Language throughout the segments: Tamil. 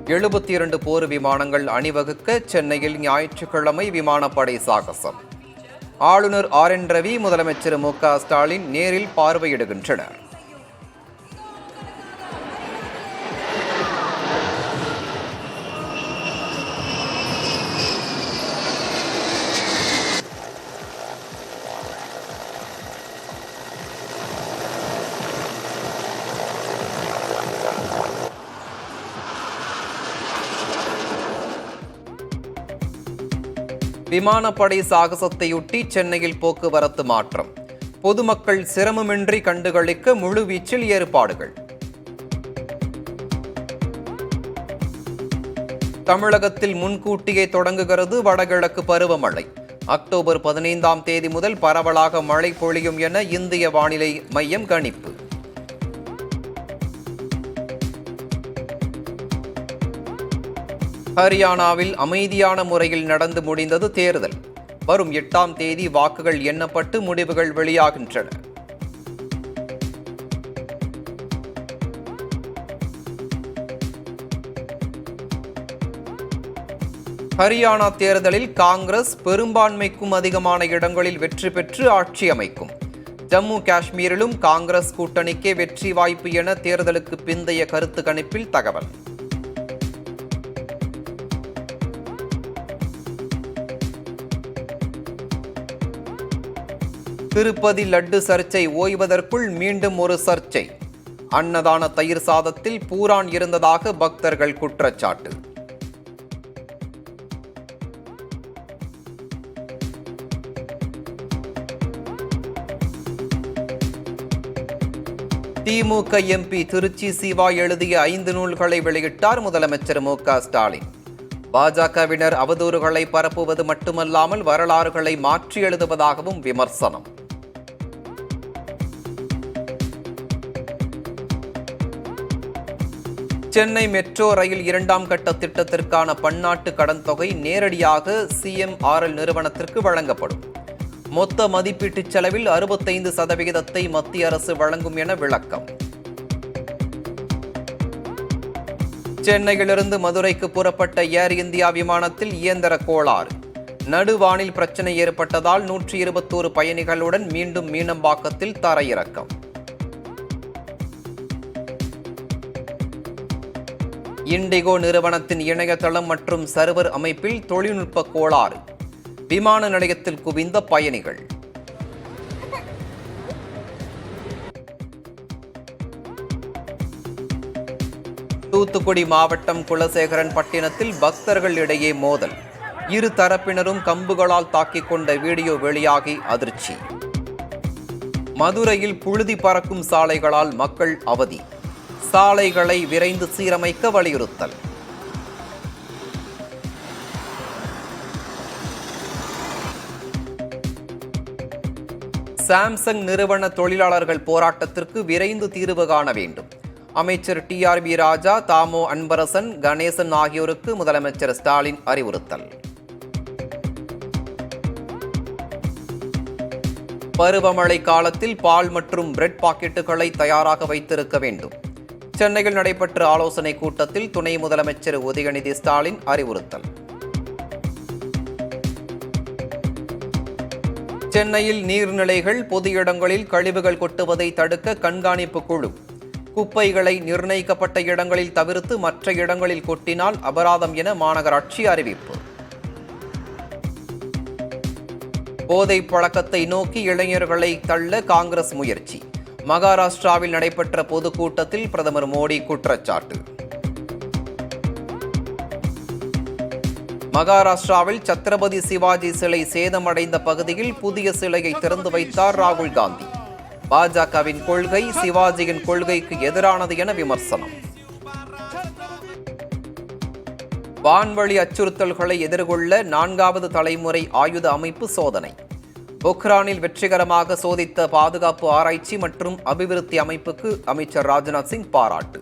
72 போர் விமானங்கள் அணிவகுக்க சென்னையில் ஞாயிற்றுக்கிழமை விமானப்படை சாகசம். ஆளுநர் RN ரவி, முதலமைச்சர் MK ஸ்டாலின் நேரில் பார்வையிடுகின்றனர். விமானப்படை சாகசத்தையொட்டி சென்னையில் போக்குவரத்து மாற்றம். பொதுமக்கள் சிரமமின்றி கண்டுகளிக்க முழுவீச்சில் ஏற்பாடுகள். தமிழகத்தில் முன்கூட்டியே தொடங்குகிறது வடகிழக்கு பருவமழை. அக்டோபர் 15ஆம் தேதி முதல் பரவலாக மழை பொழியும் என இந்திய வானிலை மையம் கணிப்பு. ஹரியானாவில் அமைதியான முறையில் நடந்து முடிந்தது தேர்தல். வரும் 8ஆம் தேதி வாக்குகள் எண்ணப்பட்டு முடிவுகள் வெளியாகின்றன. ஹரியானா தேர்தலில் காங்கிரஸ் பெரும்பான்மைக்கும் அதிகமான இடங்களில் வெற்றி பெற்று ஆட்சி அமைக்கும். ஜம்மு காஷ்மீரிலும் காங்கிரஸ் கூட்டணிக்கே வெற்றி வாய்ப்பு என தேர்தலுக்கு பிந்தைய கருத்து கணிப்பில் தகவல். திருப்பதி லட்டு சர்ச்சை ஓய்வதற்குள் மீண்டும் ஒரு சர்ச்சை. அன்னதான தயிர் சாதத்தில் பூரான் இருந்ததாக பக்தர்கள் குற்றச்சாட்டு. திமுக MP திருச்சி சிவா எழுதிய 5 நூல்களை வெளியிட்டார் முதலமைச்சர் MK ஸ்டாலின். பாஜகவினர் அவதூறுகளை பரப்புவது மட்டுமல்லாமல் வரலாறுகளை மாற்றி எழுதுவதாகவும் விமர்சனம். சென்னை மெட்ரோ ரயில் 2ஆம் கட்ட திட்டத்திற்கான பன்னாட்டு கடன் தொகை நேரடியாக CMRL நிறுவனத்திற்கு வழங்கப்படும். மொத்த மதிப்பீட்டு செலவில் 65% மத்திய அரசு வழங்கும் என விளக்கம். சென்னையிலிருந்து மதுரைக்கு புறப்பட்ட ஏர் இந்தியா விமானத்தில் இயந்திர கோளாறு. நடுவானில் பிரச்சனை ஏற்பட்டதால் 121 பயணிகளுடன் மீண்டும் மீனம்பாக்கத்தில் தரையிறக்கம். இண்டிகோ நிறுவனத்தின் இணையதளம் மற்றும் சர்வர் அமைப்பில் தொழில்நுட்ப கோளாறு. விமான நிலையத்தில் குவிந்த பயணிகள். தூத்துக்குடி மாவட்டம் குலசேகரன் பட்டினத்தில் பக்தர்கள் இடையே மோதல். இரு தரப்பினரும் கம்புகளால் தாக்கிக் கொண்ட வீடியோ வெளியாகி அதிர்ச்சி. மதுரையில் புழுதி பறக்கும் சாலைகளால் மக்கள் அவதி. சாலைகளை விரைந்து சீரமைக்க வலியுறுத்தல். சாம்சங் நிறுவன தொழிலாளர்கள் போராட்டத்திற்கு விரைந்து தீர்வு காண வேண்டும். அமைச்சர் TRB ராஜா, தாமோ அன்பரசன், கணேசன் ஆகியோருக்கு முதலமைச்சர் ஸ்டாலின் அறிவுறுத்தல். பருவமழை காலத்தில் பால் மற்றும் பிரெட் பாக்கெட்டுகளை தயாராக வைத்திருக்க வேண்டும். சென்னையில் நடைபெற்ற ஆலோசனைக் கூட்டத்தில் துணை முதலமைச்சர் உதயநிதி ஸ்டாலின் அறிவுறுத்தல். சென்னையில் நீர்நிலைகள், பொது இடங்களில் கழிவுகள் கொட்டுவதை தடுக்க கண்காணிப்பு குழு. குப்பைகளை நிர்ணயிக்கப்பட்ட இடங்களில் தவிர்த்து மற்ற இடங்களில் கொட்டினால் அபராதம் என மாநகராட்சி அறிவிப்பு. போதைப் பழக்கத்தை நோக்கி இளைஞர்களை தள்ள காங்கிரஸ் முயற்சி. மகாராஷ்டிராவில் நடைபெற்ற பொதுக்கூட்டத்தில் பிரதமர் மோடி குற்றச்சாட்டு. மகாராஷ்டிராவில் சத்ரபதி சிவாஜி சிலை சேதமடைந்த பகுதியில் புதிய சிலையை திறந்து வைத்தார் ராகுல் காந்தி. பாஜகவின் கொள்கை சிவாஜியின் கொள்கைக்கு எதிரானது என விமர்சனம். வான்வழி அச்சுறுத்தல்களை எதிர்கொள்ள 4வது தலைமுறை ஆயுத அமைப்பு சோதனை. பொக்ரானில் வெற்றிகரமாக சோதித்த பாதுகாப்பு ஆராய்ச்சி மற்றும் அபிவிருத்தி அமைப்புக்கு அமைச்சர் ராஜ்நாத் சிங் பாராட்டு.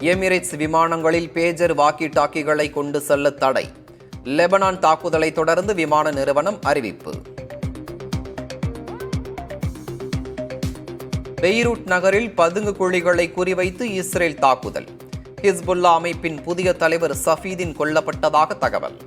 எமிரேட்ஸ் விமானங்களில் பேஜர் வாக்கி டாக்கிகளை கொண்டு செல்ல தடை. லெபனான் தாக்குதலை தொடர்ந்து விமான நிறுவனம் அறிவிப்பு. பெய்ரூட் நகரில் பதுங்கு குழிகளை குறிவைத்து இஸ்ரேல் தாக்குதல். ஹிஸ்புல்லா அமைப்பின் புதிய தலைவர் சஃபீதின் கொல்லப்பட்டதாக தகவல்.